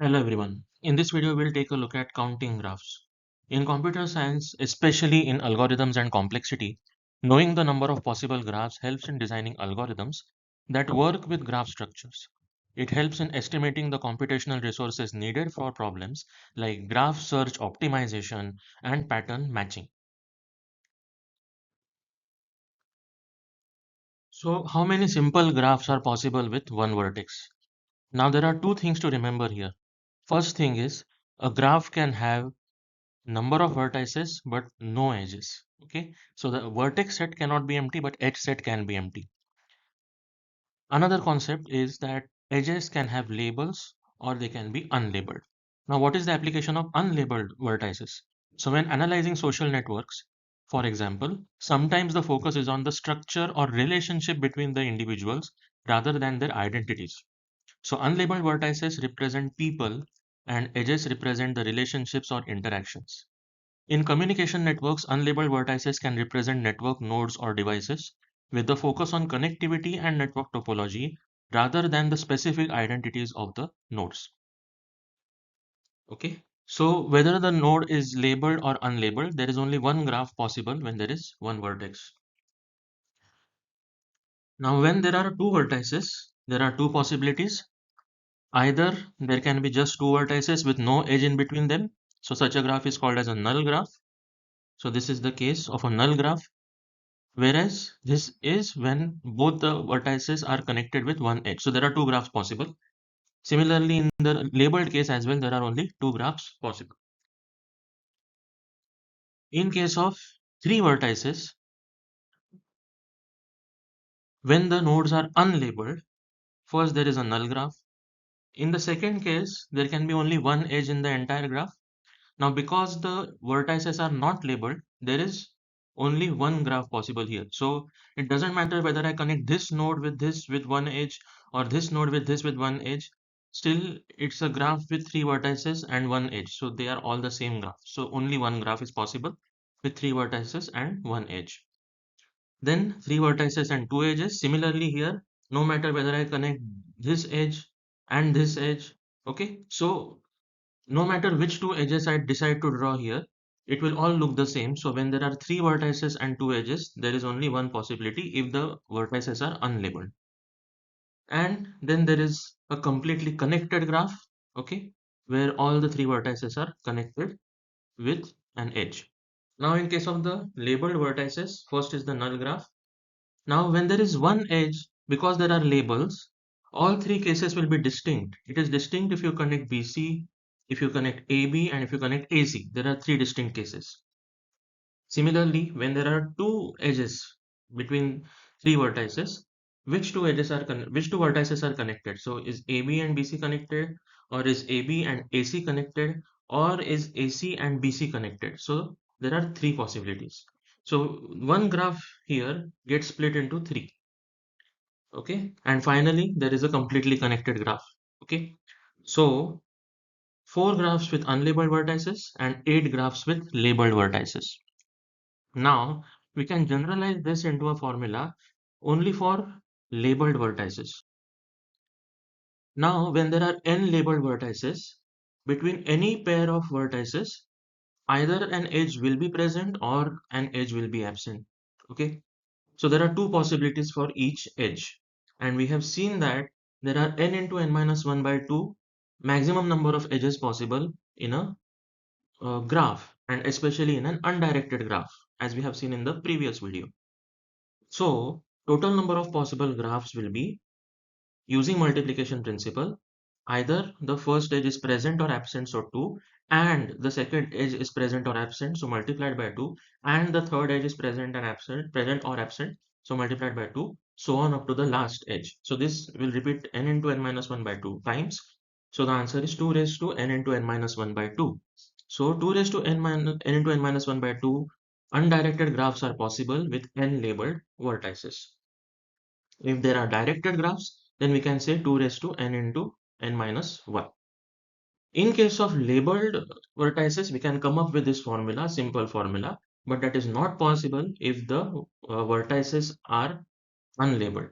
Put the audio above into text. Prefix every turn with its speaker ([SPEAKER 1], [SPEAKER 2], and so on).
[SPEAKER 1] Hello everyone. In this video, we'll take a look at counting graphs. In computer science, especially in algorithms and complexity, knowing the number of possible graphs helps in designing algorithms that work with graph structures. It helps in estimating the computational resources needed for problems like graph search optimization and pattern matching. So, how many simple graphs are possible with one vertex? Now, there are two things to remember here. First thing is, a graph can have number of vertices but no edges. Okay, so the vertex set cannot be empty but edge set can be empty. Another concept is that edges can have labels or they can be unlabeled. Now, what is the application of unlabeled vertices? So when analyzing social networks, for example, sometimes the focus is on the structure or relationship between the individuals rather than their identities. So unlabeled vertices represent people and edges represent the relationships or interactions. In communication networks, unlabeled vertices can represent network nodes or devices with the focus on connectivity and network topology rather than the specific identities of the nodes. Okay, so whether the node is labeled or unlabeled, there is only one graph possible when there is one vertex. Now, when there are two vertices, there are two possibilities. Either there can be just two vertices with no edge in between them. So such a graph is called as a null graph. So this is the case of a null graph. Whereas this is when both the vertices are connected with one edge. So there are two graphs possible. Similarly, in the labeled case as well, there are only two graphs possible. In case of three vertices, when the nodes are unlabeled, first there is a null graph. In the second case, there can be only one edge in the entire graph. Now, because the vertices are not labeled, there is only one graph possible here. So it doesn't matter whether I connect this node with this with one edge or this node with this with one edge. Still, it's a graph with three vertices and one edge. So they are all the same graph. So only one graph is possible with three vertices and one edge. Then three vertices and two edges. Similarly here, no matter whether I connect this edge and this edge. Okay, so no matter which two edges I decide to draw here, it will all look the same. So when there are three vertices and two edges, there is only one possibility if the vertices are unlabeled. And then there is a completely connected graph, okay, where all the three vertices are connected with an edge. Now in case of the labeled vertices, first is the null graph. Now when there is one edge, because there are labels, all three cases will be distinct. It is distinct if you connect BC, if you connect AB, and if you connect AC. There are three distinct cases. Similarly, when there are two edges between three vertices, which two vertices are connected? So is AB and BC connected, or is AB and AC connected, or is AC and BC connected? So there are three possibilities. So one graph here gets split into three. Okay, and finally there is a completely connected graph. Okay, so four graphs with unlabeled vertices and eight graphs with labeled vertices. Now we can generalize this into a formula only for labeled vertices. Now when there are n labeled vertices, between any pair of vertices, either an edge will be present or an edge will be absent. Okay, so there are two possibilities for each edge, and we have seen that there are n into n minus 1 by 2 maximum number of edges possible in a graph, and especially in an undirected graph, as we have seen in the previous video. So total number of possible graphs will be, using multiplication principle, either the first edge is present or absent, so 2, and the second edge is present or absent, so multiplied by 2, and the third edge is present or absent, so multiplied by 2, so on up to the last edge. So this will repeat n into n minus 1 by 2 times. So the answer is 2 raised to n into n minus 1 by 2. So 2 raised to n into n minus 1 by 2 undirected graphs are possible with n labeled vertices. If there are directed graphs, then we can say 2 raised to n into n minus 1. In case of labeled vertices, we can come up with this formula, simple formula, but that is not possible if the vertices are unlabeled.